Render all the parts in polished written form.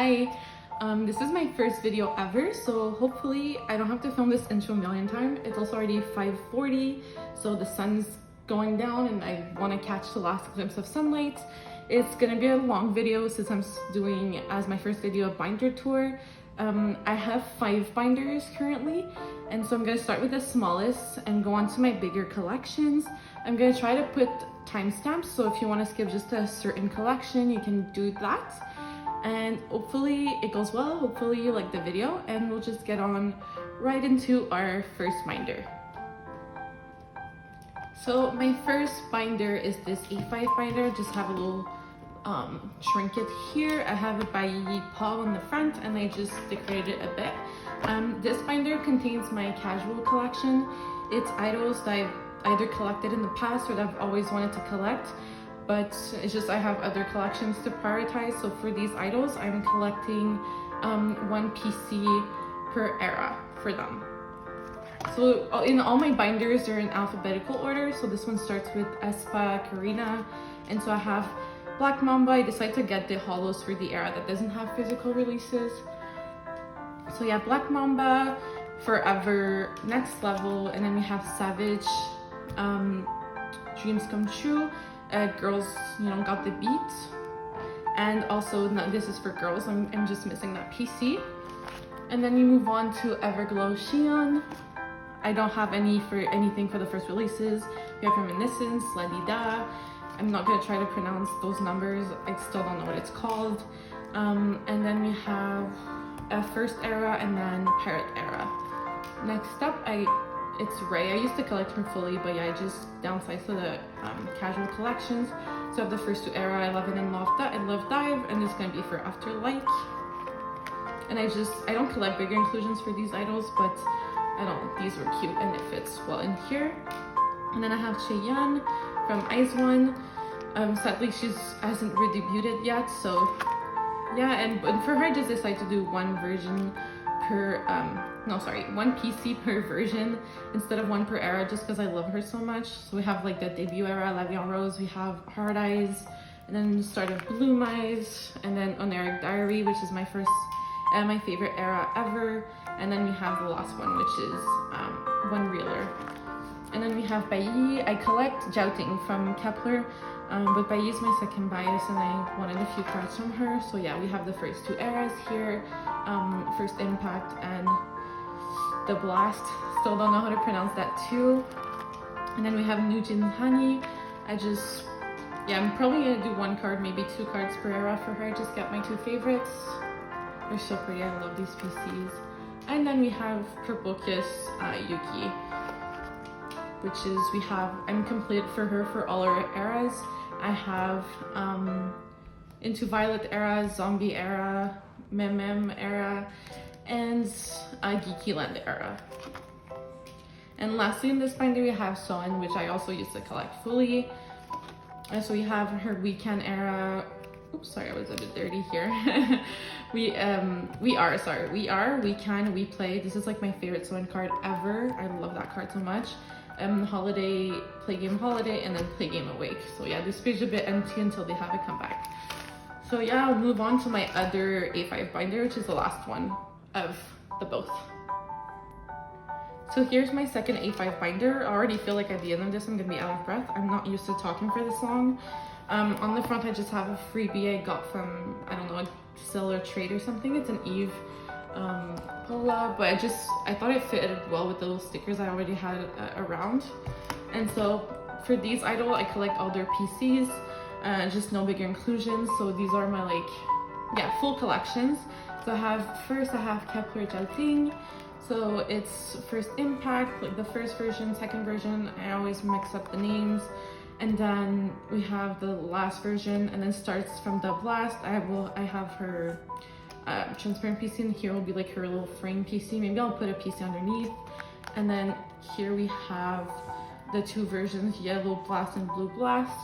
Hi, this is my first video ever, so hopefully I don't have to film this intro a million times. It's also already 5:40, so the sun's going down and I want to catch the last glimpse of sunlight. It's gonna be a long video since I'm doing, as my first video, a binder tour. I have 5 binders currently, and so I'm gonna start with the smallest and go on to my bigger collections. I'm gonna try to put timestamps, so if you want to skip just a certain collection, you can do that. And hopefully it goes well, hopefully you like the video, and we'll just get on right into our first binder. So my first binder is this A5 binder. Just have a little trinket here. I have it by Kpop on the front and I just decorated it a bit. This binder contains my casual collection. It's idols that I've either collected in the past or that I've always wanted to collect, but it's just I have other collections to prioritize. So for these idols, I'm collecting one PC per era for them. So in all my binders, they're in alphabetical order. So this one starts with aespa, Karina, and so I have Black Mamba. I decided to get the holos for the era that doesn't have physical releases. So yeah, Black Mamba, Forever, Next Level, and then we have Savage, Dreams Come True, Girls, you know, Got the Beat, and also this is for girls. I'm just missing that PC. And then we move on to Everglow Xion. I don't have anything for the first releases. We have Reminiscence, La Di Da. I'm not gonna try to pronounce those numbers. I still don't know what it's called. And then we have a First Era and then Parrot Era. Next up, it's Ray. I used to collect her fully, but yeah, I just downsized to the casual collections. So I have the first 2 era, 11 and Love Dive, and it's gonna be for Afterlight. And I don't collect bigger inclusions for these idols, but these were cute and it fits well in here. And then I have Cheyenne from IZ*ONE. Sadly, she hasn't redebuted yet, so yeah. And for her, I just decided to do one version per, one PC per version instead of one per era, just because I love her so much. So we have like the debut era, La Vie en Rose, we have Hard Eyes, and then the start of Bloom Eyes, and then Oneric Diary, which is my favorite era ever. And then we have the last one, which is One Reeler. And then we have Bailly. I collect Jouting from Kep1er, but Bailly is my second bias and I wanted a few cards from her. So yeah, we have the first 2 eras here, First Impact and The Blast. Still don't know how to pronounce that too. And then we have New Jinha. I'm probably gonna do 1 card, maybe 2 cards per era for her. Just get my 2 favorites. They're so pretty, I love these PCs. And then we have Purple Kiss Yuki, which is, I'm complete for her for all her eras. I have Into Violet era, Zombie era, Mem era, and Geeky Land era. And lastly in this binder we have Soen, which I also used to collect fully. So we have her Weekend era. Oops, sorry, I was a bit dirty here. We Can, We Play. This is like my favorite Soen card ever. I love that card so much. Holiday, Play Game Holiday, and then Play Game Awake. So yeah, this page is a bit empty until they have it come back. So yeah, I'll move on to my other A5 binder, which is the last one of the both. So here's my second A5 binder. I already feel like at the end of this I'm gonna be out of breath. I'm not used to talking for this long. On the front I just have a freebie I got from, I don't know, a seller trade or something. It's an Yves Pola, but I thought it fitted well with the little stickers I already had around. And so for these idol, I collect all their PCs, just no bigger inclusions. So these are my full collections. So I have Kep1er Jouting. So it's First Impact, like the first version, second version. I always mix up the names. And then we have the last version, and then starts from The Blast. I have her transparent PC, and here will be like her little frame PC. Maybe I'll put a PC underneath. And then here we have the 2 versions, Yellow Blast and Blue Blast.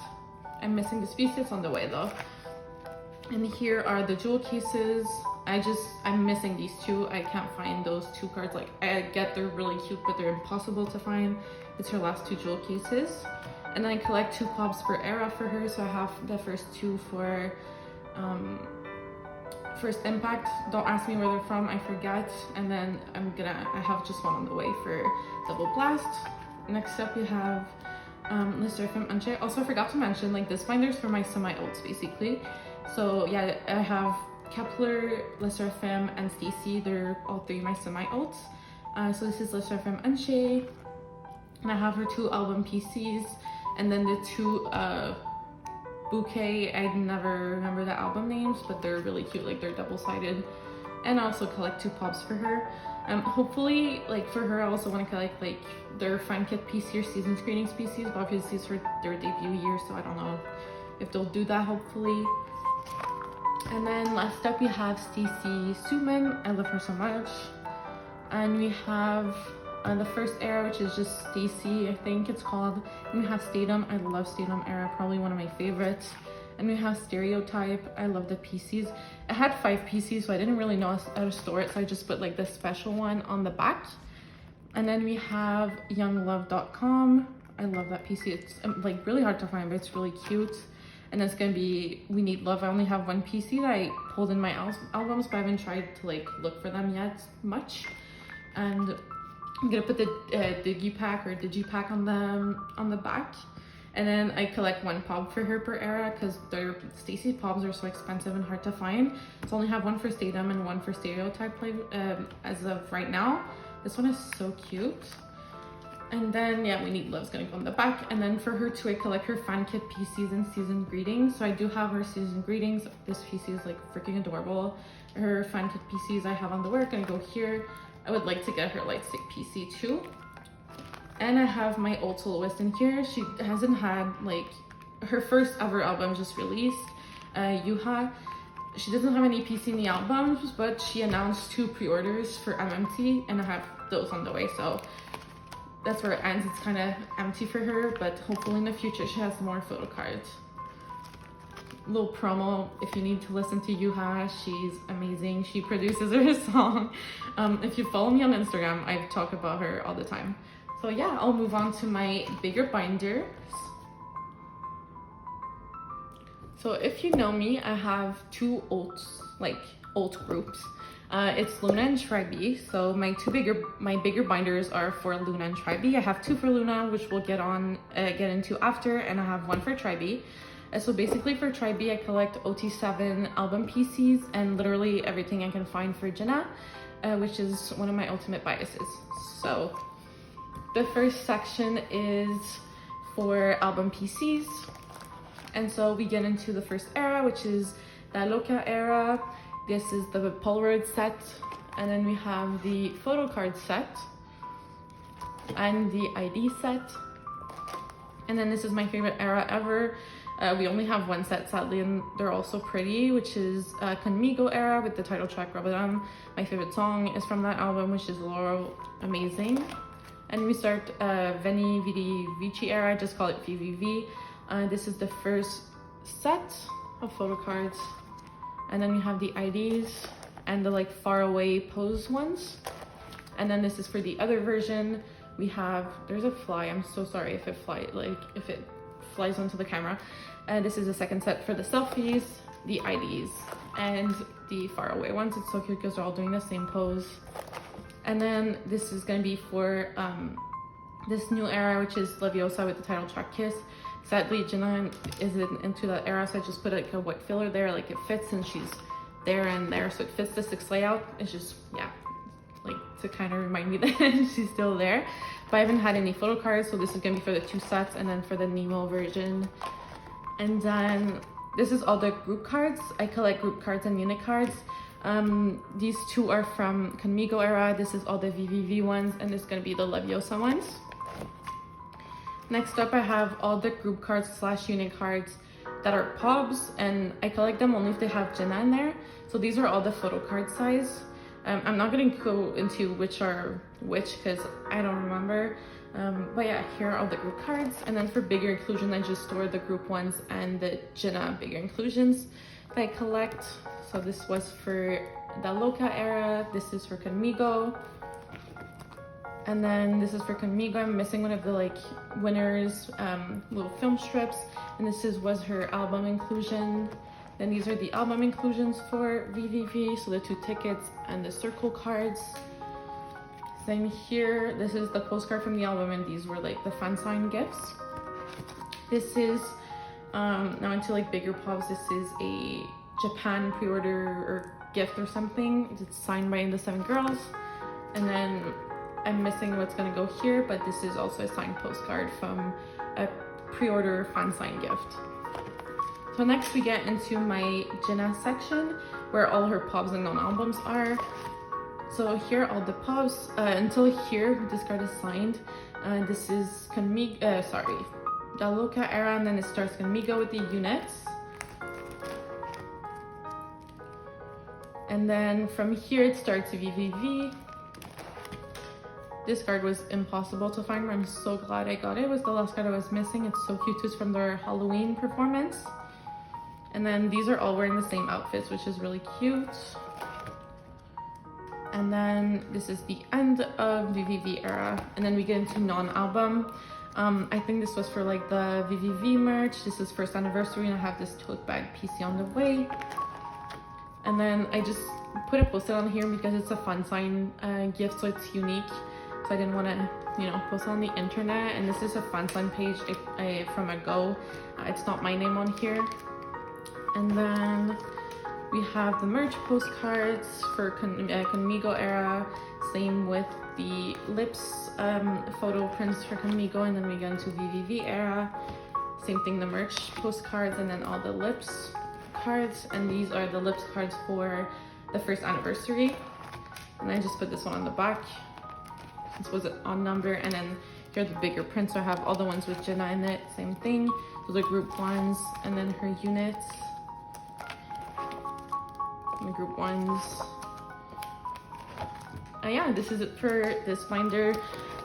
I'm missing this piece, it's on the way though. And here are the jewel cases. I'm missing these 2. I can't find those 2 cards. Like, I get they're really cute, but they're impossible to find. It's her last 2 jewel cases. And then I collect 2 pops per era for her. So I have the first 2 for First Impact. Don't ask me where they're from, I forget. And then I have just one on the way for Double Blast. Next up we have Lesserafim inha. Also, I forgot to mention, like, this binder is for my semi-ults basically. So yeah, I have Kep1er, Lesserafim, and Stayc. They're all three my semi-ults. So this is Lesserafim inha, and I have her 2 album PCs, and then the 2 bouquet. I never remember the album names, but they're really cute, like they're double-sided. And I also collect 2 pops for her. Hopefully, like for her, I also want to collect like their fan kit PC or season's greetings PCs, but obviously it's for their debut year, so I don't know if they'll do that, hopefully. And then last up we have Stayc Suman. I love her so much. And we have the first era, which is just Stayc, I think it's called. And we have Stadium. I love Stadium era, probably one of my favorites. And we have Stereotype. I love the PCs. I had 5 PCs, so I didn't really know how to store it, so I just put like the special one on the back. And then we have younglove.com. I love that PC. It's like really hard to find, but it's really cute. And it's gonna be We Need Love. I only have 1 PC that I pulled in my albums, but I haven't tried to like look for them yet much. And I'm gonna put the digipack or digipack on the back. And then I collect 1 pop for her per era because their Stayc pops are so expensive and hard to find. So I only have 1 for Stadium and 1 for Stereotype as of right now. This one is so cute. And then yeah, We Need Love's gonna go on the back. And then for her too, I collect her fan kit PCs and season greetings. So I do have her season greetings. This PC is like freaking adorable. Her fan kit PCs I have on the work, and go here. I would like to get her lightstick PC too. And I have my old soloist in here. She hasn't had like her first ever album just released, Jinha. She doesn't have any PC in the albums, but she announced 2 pre-orders for MMT, and I have those on the way. So that's where it ends. It's kind of empty for her, but hopefully in the future she has more photo cards. Little promo, if you need to listen to Jinha, she's amazing. She produces her song. If you follow me on Instagram, I talk about her all the time. So yeah, I'll move on to my bigger binders. So if you know me, I have 2 ults, like ult groups. It's Loona and Tribe. So my bigger binders are for Loona and Tribe. I have 2 for Loona, which we'll get into after, and I have 1 for Tribe. So basically for Tribe, I collect ot12 album PCs and literally everything I can find for Jinha, which is one of my ultimate biases. So the first section is for album PCs. And so we get into the first era, which is the Loca era. This is the Polaroid set. And then we have the Photocard set and the ID set. And then this is my favorite era ever. We only have 1 set, sadly, and they're also pretty, which is Conmigo era with the title track Rabadam. My favorite song is from that album, which is Laurel, amazing. And we start Veni Vidi Vici era, just call it VVV. This is the first set of photo cards. And then we have the IDs and the like far away pose ones. And then this is for the other version. We have, there's a fly, I'm so sorry if it flies onto the camera. And this is the second set for the selfies, the IDs, and the far away ones. It's so cute because they're all doing the same pose. And then this is gonna be for this new era, which is Leviosa with the title track Kiss. Sadly, Jinha isn't into that era, so I just put like a white filler there, like it fits, and she's there and there, so it fits the 6 layout. It's just, yeah, like to kind of remind me that she's still there. But I haven't had any photo cards, so this is gonna be for the 2 sets, and then for the Nemo version. And then this is all the group cards. I collect group cards and unit cards. These 2 are from Conmigo era. This is all the VVV ones, and this is gonna be the Leviosa ones. Next up, I have all the group cards / unit cards that are POBs, and I collect them only if they have Jinha in there. So these are all the photo card size. I'm not gonna go into which are which because I don't remember. But yeah, here are all the group cards. And then for bigger inclusion, I just store the group ones and the Jinha bigger inclusions that I collect. So this was for the Loca era. This is for Conmigo. And then this is for Conmigo. I'm missing one of the like winners little film strips. And this was her album inclusion. Then these are the album inclusions for VVV, so the 2 tickets and the circle cards. Same here, this is the postcard from the album, and these were like the fan sign gifts. This is, now into like bigger pops, this is a Japan pre-order or gift or something. It's signed by the 7 girls. And then I'm missing what's gonna go here, but this is also a signed postcard from a pre-order fan sign gift. So next we get into my Jinha section where all her pops and non-albums are. So here are all the pops. Until here, this card is signed. This is the Loca era, and then it starts Conmigo with the units. And then from here it starts VVV. This card was impossible to find, but I'm so glad I got it. It was the last card I was missing. It's so cute. It's from their Halloween performance. And then these are all wearing the same outfits, which is really cute. And then this is the end of VVV era. And then we get into non-album. I think this was for like the VVV merch. This is first anniversary, and I have this tote bag PC on the way. And then I just put a post-it on here because it's a fun sign gift, so it's unique. So I didn't want to, post it on the internet. And this is a fan sign page from a Go. It's not my name on here. And then we have the merch postcards for Conmigo era. Same with the lips photo prints for Conmigo. And then we get into VVV era. Same thing, the merch postcards, and then all the lips cards. And these are the lips cards for the first anniversary. And I just put this one on the back. This was an odd number. And then here are the bigger prints. So I have all the ones with Jinha in it. Same thing. Those are group ones. And then her units. The group ones. Yeah, this is it for this binder.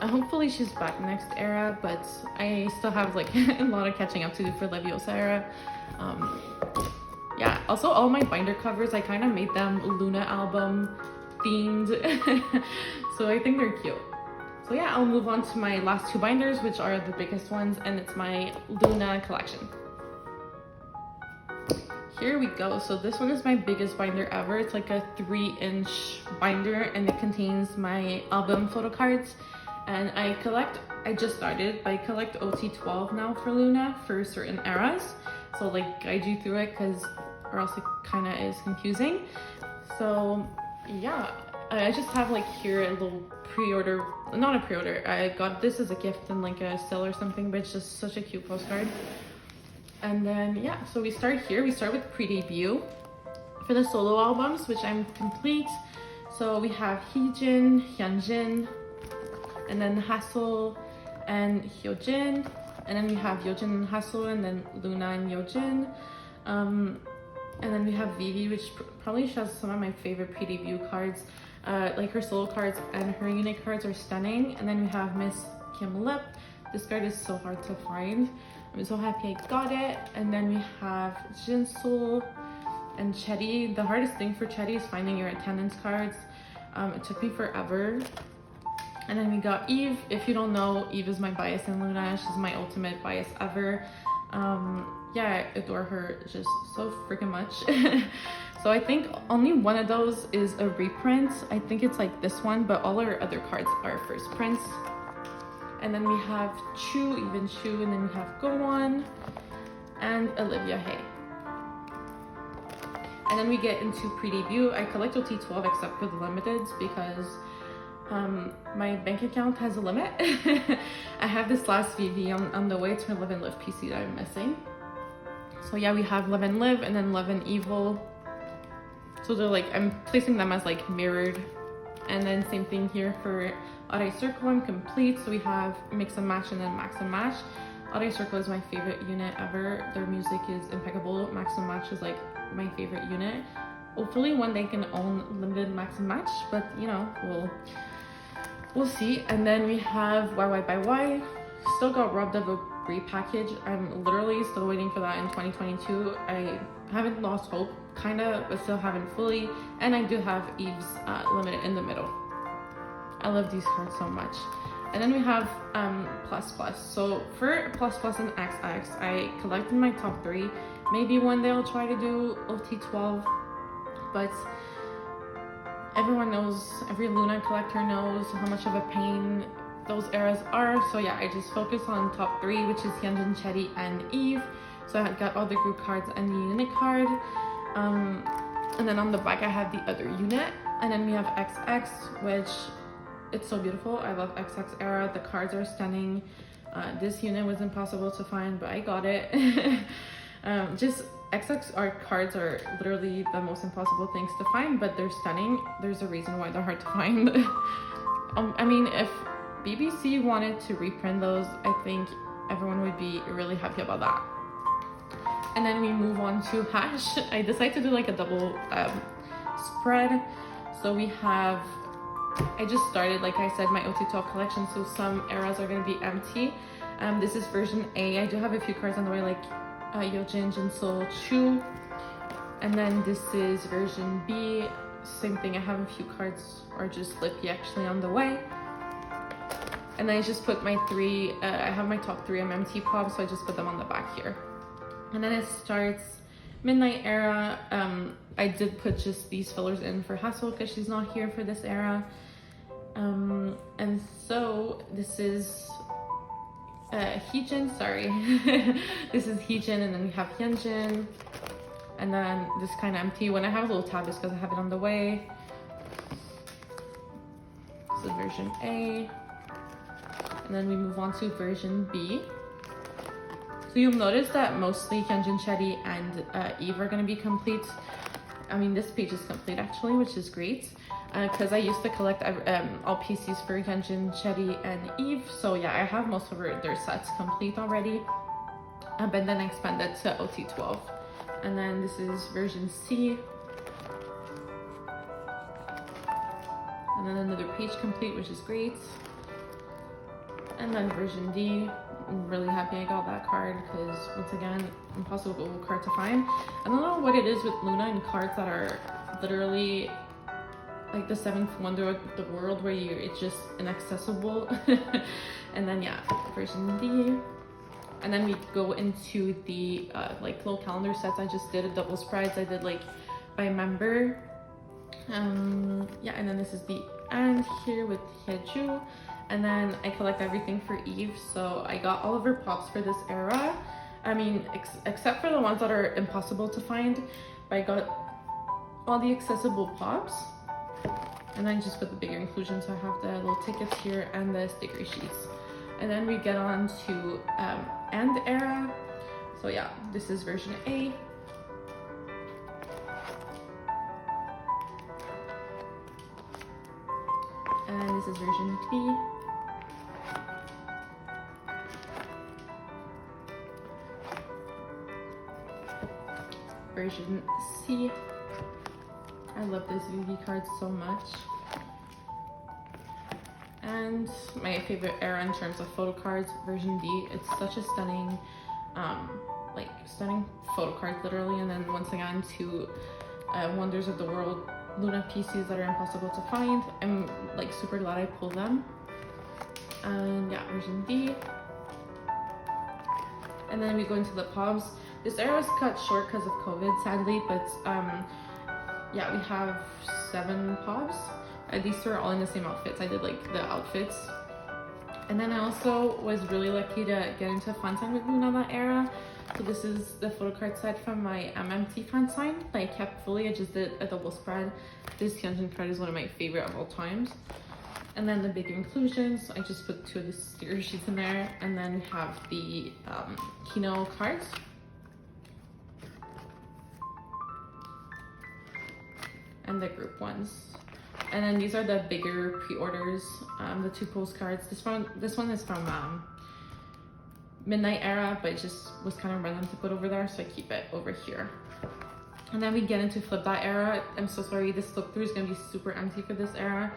Hopefully she's back next era, but I still have like a lot of catching up to do for Leviosa era. Yeah, also all my binder covers, I kind of made them Loona album themed. So I think they're cute. So yeah, I'll move on to my last 2 binders, which are the biggest ones, and it's my Loona collection. Here we go. So this one is my biggest binder ever. It's like a 3-inch binder, and it contains my album photo cards. And I just started, but I collect ot12 now for Loona for certain eras. So like guide you through it, or else it kind of is confusing. So yeah, I just have like here a little pre-order, not a pre-order. I got this as a gift in like a sale or something, but it's just such a cute postcard. And then, yeah, so we start here. We start with pre-debut for the solo albums, which I'm complete. So we have Heejin, Hyunjin, and then Hassel and Hyojin. And then we have Yojin and Hassel, and then Loona and Yojin. And then we have Vivi, which probably has some of my favorite pre-debut cards. Like her solo cards and her unit cards are stunning. And then we have Miss Kim Lip. This card is so hard to find. I'm so happy I got it. And then we have Jinsul and Chetty. The hardest thing for Chetty is finding your attendance cards. It took me forever. And then we got Yves. If you don't know, Yves is my bias in Loona. She's my ultimate bias ever. Yeah, I adore her just so freaking much. So I think only one of those is a reprint. I think it's like this one, but all our other cards are first prints. And then we have Chu, even Chu, and then we have Gowon and Olivia Hay. And then we get into pre-debut. I collect ot12 except for the limiteds because my bank account has a limit. I have this last VV on the way to Live and Live PC that I'm missing. So yeah, we have Live and Live and then Love and Evil. So they're like, I'm placing them as like mirrored. And then same thing here for Oddeye Circle, I'm complete. So we have Mix and Match and then Max and Match. Oddeye Circle is my favorite unit ever. Their music is impeccable. Max and Match is like my favorite unit. Hopefully one day can own limited Max and Match, but you know, we'll see. And then we have YY by Y. Still got robbed of a repackage. I'm literally still waiting for that in 2022. I haven't lost hope, kinda, but still haven't fully. And I do have Yves limited in the middle. I love these cards so much. And then we have Plus Plus. So for Plus Plus and XX, I collected my top 3 Maybe one day I'll try to do ot12, but everyone knows, every Loona collector knows how much of a pain those eras are. So yeah, I just focus on top 3, which is Hyunjin, Cheri, and Yves. So I got all the group cards and the unit card. And then on the back I have the other unit. And then we have XX, which it's so beautiful. I love XX era. The cards are stunning. This unit was impossible to find, but I got it. Just XX art cards are literally the most impossible things to find, but they're stunning. There's a reason why they're hard to find. I mean, if BBC wanted to reprint those, I think everyone would be really happy about that. And then we move on to hash. I decided to do like a double spread. So we have, I just started, like I said, my ot12 collection, so some eras are going to be empty. This is version A. I do have a few cards on the way, like Yeojin, Jinso, Chu. And then this is version B. Same thing, I have a few cards, or just Lippy actually on the way. And then I just put my 3, I have my top 3 MMT pops, so I just put them on the back here. And then it starts Midnight era. I did put just these fillers in for Hassel because she's not here for this era. And so this is Heejin, sorry. This is Heejin, and then we have Hyunjin. And then this kind of empty. When I have a little tab, it's because I have it on the way. This is version A. And then we move on to version B. So you'll notice that mostly Hyunjin, Cheri, and Yves are going to be complete. I mean, this page is complete actually, which is great. Because I used to collect all PCs for Hyunjin, Cheri, and Yves. So yeah, I have most of their sets complete already. But then I expanded to ot12. And then this is version C. And then another page complete, which is great. And then version D. I'm really happy I got that card because, once again, impossible card to find. I don't know what it is with Loona and cards that are literally like the 7th wonder of the world, where it's just inaccessible. And then yeah, version D. And then we go into the like little calendar sets. I just did a double spreads. I did like by member. Yeah, and then this is the end here with Hyeju. And then I collect everything for Yves. So I got all of her pops for this era. I mean, except for the ones that are impossible to find. But I got all the accessible pops. And then just put the bigger inclusions. So I have the little tickets here and the sticker sheets. And then we get on to end era. So yeah, this is version A. And this is version B. Version C. I love this VV card so much. And my favorite era in terms of photo cards, version D. It's such a stunning, like stunning photo card, literally. And then once again, to Wonders of the World Loona PCs that are impossible to find. I'm like super glad I pulled them. And yeah, version D. And then we go into the pops. This era was cut short because of COVID, sadly, but yeah, we have 7 pops. These are all in the same outfits. I did like the outfits. And then I also was really lucky to get into fan sign with Loona that era. So this is the photo card set from my MMT fan sign that I kept fully. I just did a double spread. This Hyunjin card is one of my favorite of all times. And then the big inclusions, I just put 2 of the sticker sheets in there. And then we have the Kino cards. And the group ones. And then these are the bigger pre-orders, the 2 postcards. This one is from Midnight era, but it just was kind of random to put over there, so I keep it over here. And then we get into Flip That era. I'm so sorry, this flip through is gonna be super empty for this era,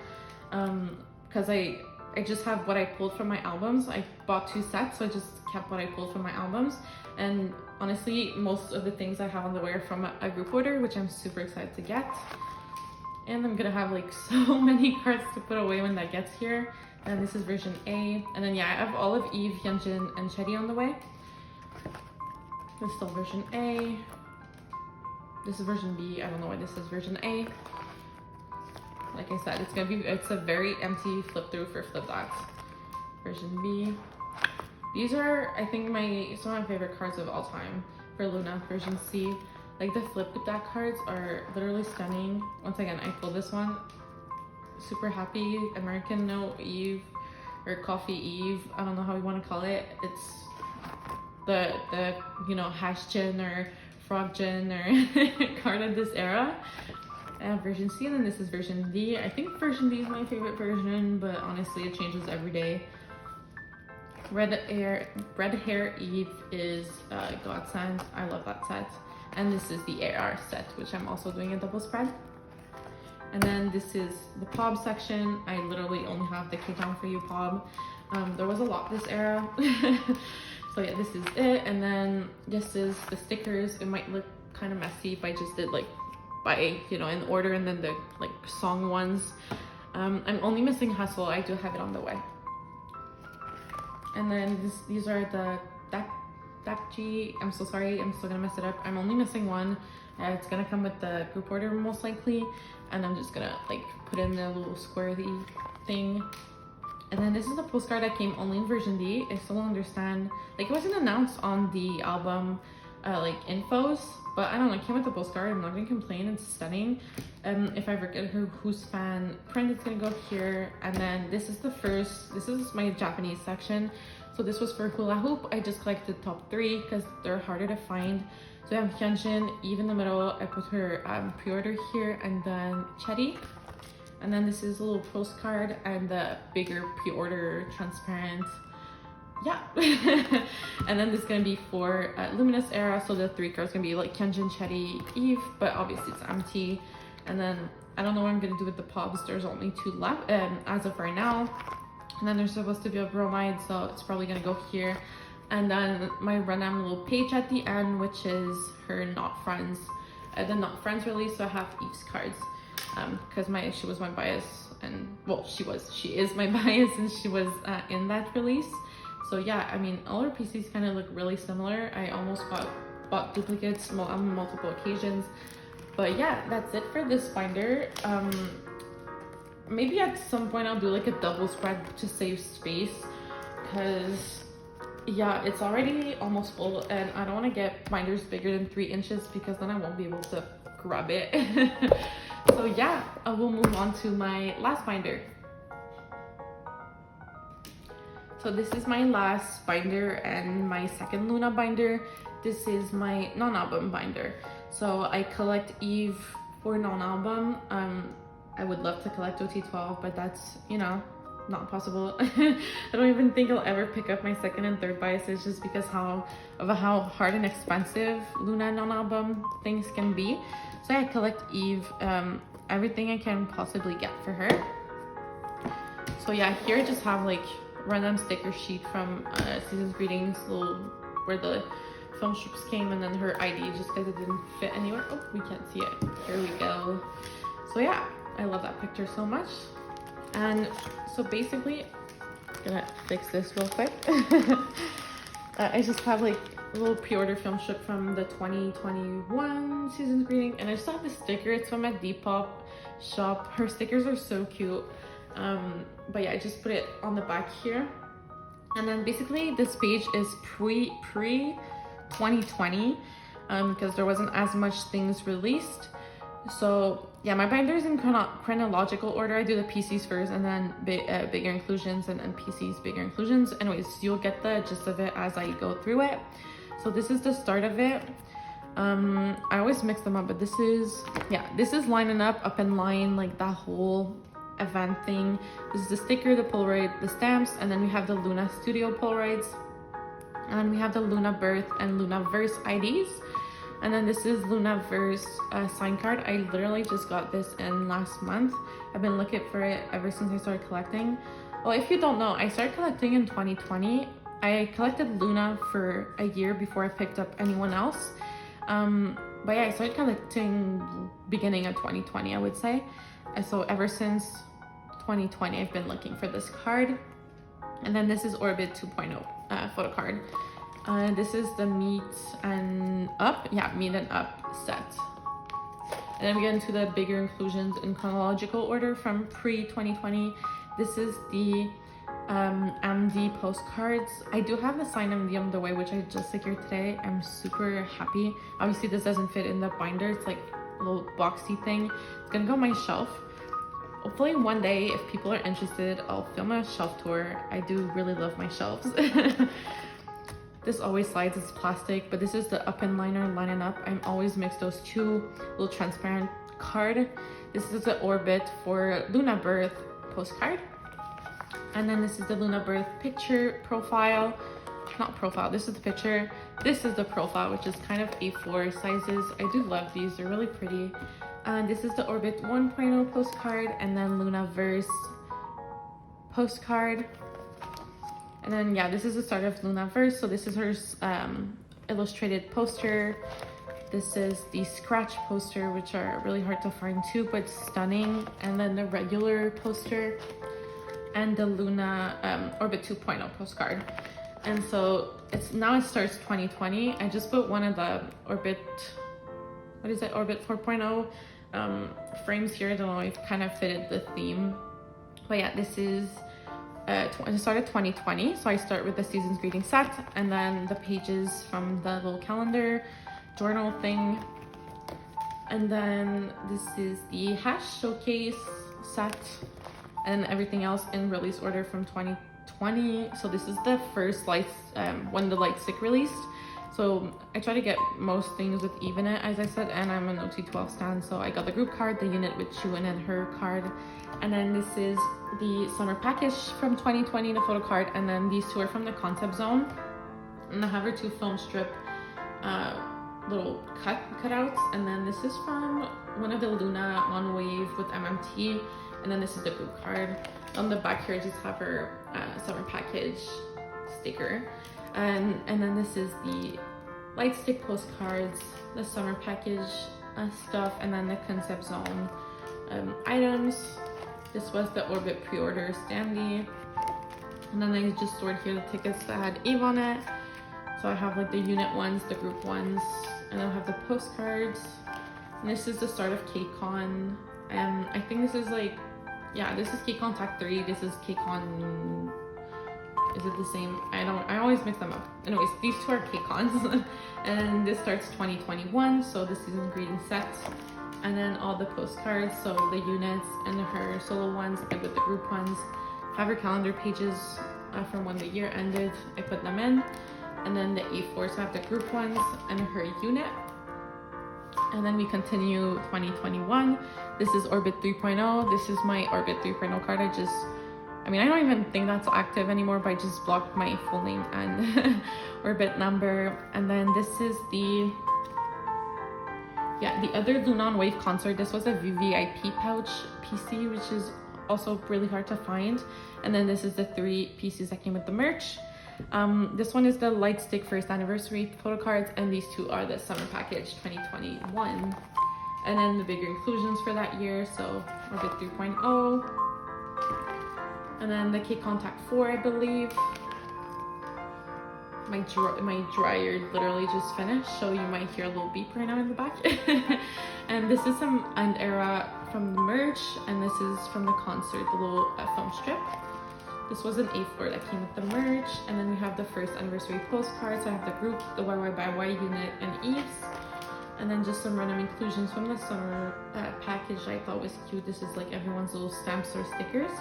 because I just have what I pulled from my albums. I bought 2 sets, so I just kept what I pulled from my albums. And honestly, most of the things I have on the way are from a group order, which I'm super excited to get. And I'm gonna have like so many cards to put away when that gets here. And this is version A. And then yeah, I have all of Yves, Hyunjin, and Cheri on the way. This is still version A. This is version B. I don't know why this is version A. Like I said, it's a very empty flip through for flip dots. Version B. These are, I think, some of my favorite cards of all time for Loona. Version C. Like the flip dot cards are literally stunning. Once again, I pulled this one. Super happy. American note Yves or coffee Yves. I don't know how you want to call it. It's the hash gin or frog gin or card of this era. Version C, and then this is version D. I think version D is my favorite version, but honestly it changes every day. Red hair Yves is godsend. I love that set. And this is the AR set, which I'm also doing a double spread. And then this is the POB section. I literally only have the K-Town For You POB. There was a lot this era. So yeah, this is it. And then this is the stickers. It might look kind of messy if I just did like by, in order, and then the like song ones. I'm only missing Hustle. I do have it on the way. And then these are the Dakji. I'm so sorry, I'm still gonna mess it up. I'm only missing one. It's gonna come with the group order most likely, and I'm just gonna like put in the little squirrely thing. And then this is the postcard that came only in version D. I still don't understand, like it wasn't announced on the album like infos, but I don't know, it came with the postcard. I'm not gonna complain, it's stunning. If I ever get who's fan print, it's gonna go here. And then this is my Japanese section. So this was for hula hoop. I just collected top 3 because they're harder to find. So I have Hyunjin, Yves in the middle. I put her pre-order here, and then Chetty. And then this is a little postcard and the bigger pre-order transparent. Yeah. And then this is gonna be for Luminous era. So the 3 cards gonna be like Hyunjin, Chetty, Yves, but obviously it's empty. And then I don't know what I'm gonna do with the POBs. There's only 2 left as of right now. And then there's supposed to be a bromide, so it's probably gonna go here. And then my random little page at the end, which is her Not Friends, the Not Friends release. So I have Yves cards, because she was my bias, and well, she is my bias, and she was in that release. So yeah, I mean, all her PCs kind of look really similar. I almost bought duplicates on multiple occasions. But yeah, that's it for this binder. Maybe at some point I'll do like a double spread to save space, because yeah, it's already almost full, and I don't want to get binders bigger than 3 inches because then I won't be able to grab it. So yeah, I will move on to my last binder. So this is my last binder and my second Loona binder. This is my non-album binder. So I collect Yves for non-album. I would love to collect ot12, but that's, not possible. I don't even think I'll ever pick up my second and third biases, just because how hard and expensive Loona non-album things can be. So I collect Yves, everything I can possibly get for her. So yeah, here I just have like random sticker sheet from Season's Greetings, where the film strips came, and then her ID, just because it didn't fit anywhere. Oh, we can't see it. Here we go. So yeah, I love that picture so much. And so basically, I'm gonna fix this real quick. I just have like a little pre-order film strip from the 2021 Season's Greeting, and I just have the sticker. It's from a Depop shop. Her stickers are so cute. But yeah, I just put it on the back here. And then basically this page is pre 2020, because there wasn't as much things released. So yeah, my binder is in chronological order. I do the PCs first, and then bigger inclusions, and then PCs, bigger inclusions. Anyways, you'll get the gist of it as I go through it. So this is the start of it. I always mix them up, but this is lining up in line, like that whole event thing. This is the sticker, the Polaroid, the stamps, and then we have the Loona Studio Polaroids, and then we have the Loona Birth and Loona Verse IDs. And then this is Loona Verse sign card. I literally just got this in last month. I've been looking for it ever since I started collecting. Well, if you don't know, I started collecting in 2020. I collected Loona for a year before I picked up anyone else. But yeah, I started collecting beginning of 2020, I would say. And so ever since 2020, I've been looking for this card. And then this is Orbit 2.0 Photocard. This is the Meet and Up. Yeah, Meet and Up set. And then we get into the bigger inclusions in chronological order from pre-2020. This is the MD postcards. I do have the signed MD on the way, which I just secured today. I'm super happy. Obviously, this doesn't fit in the binder. It's like a little boxy thing. It's gonna go on my shelf. Hopefully one day, if people are interested, I'll film a shelf tour. I do really love my shelves. This always slides, it's plastic, but this is the Up and Liner, Line and Up. I'm always mix those two, little transparent card. This is the Orbit for Loona birth postcard. And then this is the Loona birth picture profile. Not profile, this is the picture. This is the profile, which is kind of A4 sizes. I do love these, they're really pretty. And this is the Orbit 1.0 postcard, and then Loona verse postcard. And then, yeah, this is the start of Loona verse. So this is her illustrated poster. This is the scratch poster, which are really hard to find too, but stunning. And then the regular poster and the Loona Orbit 2.0 postcard. And so now it starts 2020. I just put one of the Orbit, what is it? Orbit 4.0 frames here. I don't know if it kind of fitted the theme. But yeah, this is I started 2020, so I start with the season's greeting set, and then the pages from the little calendar journal thing, and then this is the hash showcase set, and everything else in release order from 2020. So this is the first lights when the light stick released. So I try to get most things with Yves in it, as I said, and I'm an ot12 stan, so I got the group card, the unit with Chu and her card. And then this is the summer package from 2020, the photo card, and then these two are from the concept zone. And I have her two film strip little cutouts, and then this is from one of the Loona on Wave with MMT, and then this is the group card. On the back here, I just have her summer package sticker, and then this is the light stick postcards, the summer package stuff, and then the concept zone items. This was the Orbit pre-order standee, and then I just stored here the tickets that had Yves on it. So I have like the unit ones, the group ones, and I have the postcards. And this is the start of KCON. I think this is like, yeah, this is KCON Tech 3. This is KCON. Is it the same? I always mix them up. Anyways, these two are KCONs, and this starts 2021. So the season greeting set. And then all the postcards, so the units and her solo ones and with the group ones. Have her calendar pages from when the year ended. I put them in. And then the A4s have the group ones and her unit. And then we continue 2021. This is Orbit 3.0. This is my Orbit 3.0 card. I mean, I don't even think that's active anymore, but I just blocked my full name and Orbit number. And then this is the other Loona on Wave concert. This was a VVIP pouch PC, which is also really hard to find. And then this is the 3 pieces that came with the merch. This one is the light stick first anniversary photo cards, and these two are the summer package 2021. And then the bigger inclusions for that year, so Orbit 3.0. And then the K Contact 4, I believe. My dryer literally just finished, so you might hear a little beep right now in the back. And this is some end era from the merch, and this is from the concert, the little film strip. This was an A4 that came with the merch, and then we have the first anniversary postcards. I have the group, the YY by Y unit, and Yves. And then just some random inclusions from the summer package I thought was cute. This is like everyone's little stamps or stickers.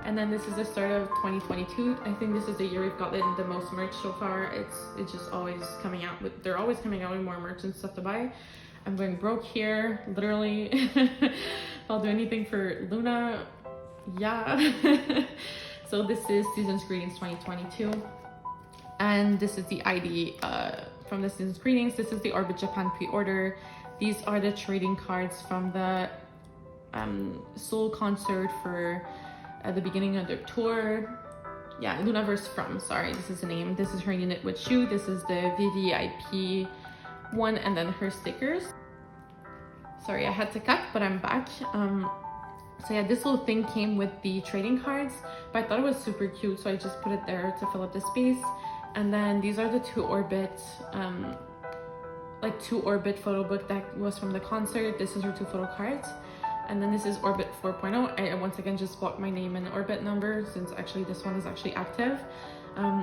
And then this is the start of 2022. I think this is the year we've gotten the most merch so far. It's just always coming out with, they're always coming out with more merch and stuff to buy. I'm going broke here, literally. If I'll do anything for Loona, yeah. So this is Season's Greetings 2022. And this is the ID from the Season's Greetings. This is the Orbit Japan pre-order. These are the trading cards from the Seoul concert for the beginning of their tour. Yeah, Loonaverse from, sorry, this is the name. This is her unit with Chu. This is the VVIP one, and then her stickers. Sorry, I had to cut, but I'm back. So yeah, this little thing came with the trading cards, but I thought it was super cute, so I just put it there to fill up the space. And then these are the two orbit photo book that was from the concert. This is her two photo cards. And then this is Orbit 4.0. I once again just blocked my name and Orbit number since actually this one is actually active.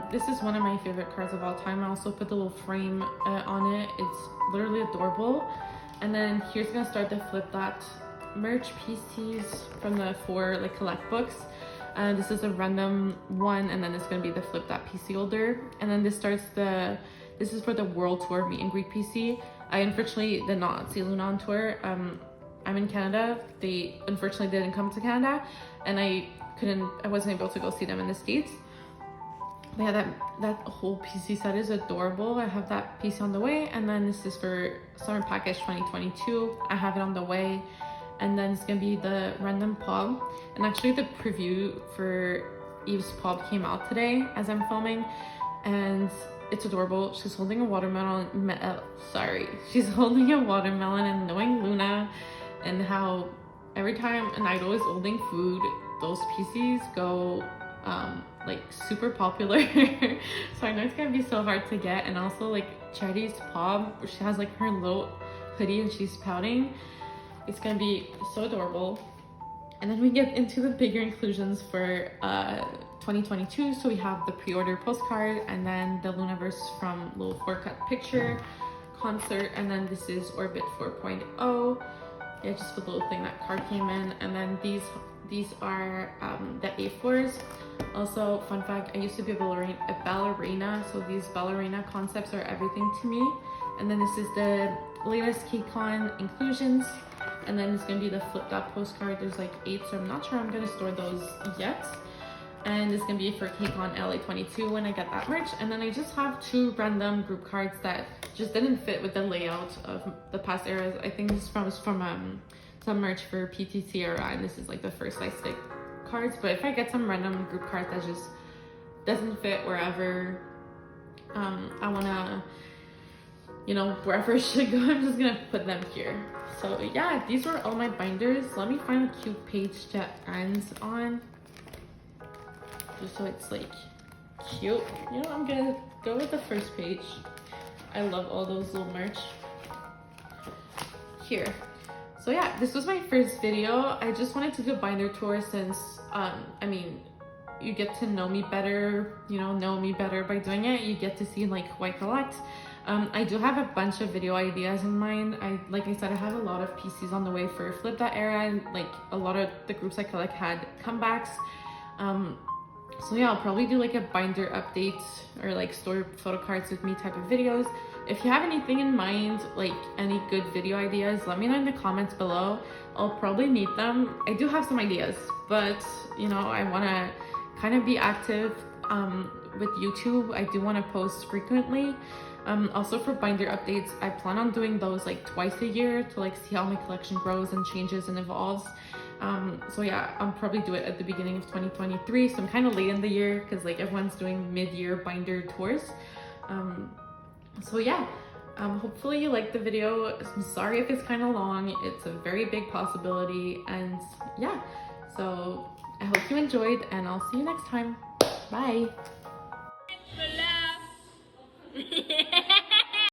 This is one of my favorite cards of all time. I also put the little frame on it. It's literally adorable. And then here's gonna start the Flip That merch PCs from the 4 like collect books. This is a random one, and then it's gonna be the Flip That PC holder. And then this is for the World Tour meet and greet PC. I unfortunately did not see Loona on tour. I'm in Canada. They unfortunately didn't come to Canada, and I wasn't able to go see them in the States. But yeah, that whole PC set is adorable. I have that PC on the way, and then this is for Summer Package 2022. I have it on the way, and then it's gonna be the random pub. And actually the preview for Yves' pub came out today as I'm filming, and it's adorable. She's holding a watermelon. She's holding a watermelon, and knowing Loona and how every time an idol is holding food, those PCs go like super popular. So I know it's gonna be so hard to get. And also like Charity's pub, where she has like her little hoodie and she's pouting. It's gonna be so adorable. And then we get into the bigger inclusions for 2022. So we have the pre-order postcard, and then the Loonaverse from Little 4-Cut Picture concert, and then this is Orbit 4.0. Yeah, just the little thing that card came in. And then these are the A4s. Also, fun fact, I used to be a ballerina, so these ballerina concepts are everything to me. And then this is the latest Kep1er inclusions. And then it's gonna be the Flip That postcard. There's like 8, so I'm not sure I'm gonna store those yet. And it's gonna be for Kep1er LA22 when I get that merch. And then I just have 2 random group cards that just didn't fit with the layout of the past eras. I think this is from some merch for PTT era, and this is like the first I stick cards. But if I get some random group cards that just doesn't fit wherever I wanna, you know, wherever it should go, I'm just gonna put them here. So yeah, these were all my binders. Let me find a cute page to end on, just so it's like cute. You know, I'm gonna go with the first page. I love all those little merch here. So yeah, this was my first video. I just wanted to do a binder tour since I mean, you get to know me better, you know me better by doing it. You get to see like who I collect. I do have a bunch of video ideas in mind. Like I said, I have a lot of PCs on the way for Flip That era, and like a lot of the groups I collect had comebacks. So yeah, I'll probably do like a binder update or like store photo cards with me type of videos. If you have anything in mind, like any good video ideas, let me know in the comments below. I'll probably need them. I do have some ideas, but you know, I want to kind of be active with YouTube. I do want to post frequently. Also for binder updates, I plan on doing those like twice a year to like see how my collection grows and changes and evolves. So yeah, I'll probably do it at the beginning of 2023. So I'm kind of late in the year because like everyone's doing mid-year binder tours. So yeah, hopefully you liked the video. I'm sorry if it's kind of long. It's a very big possibility, and yeah, so I hope you enjoyed, and I'll see you next time. Bye.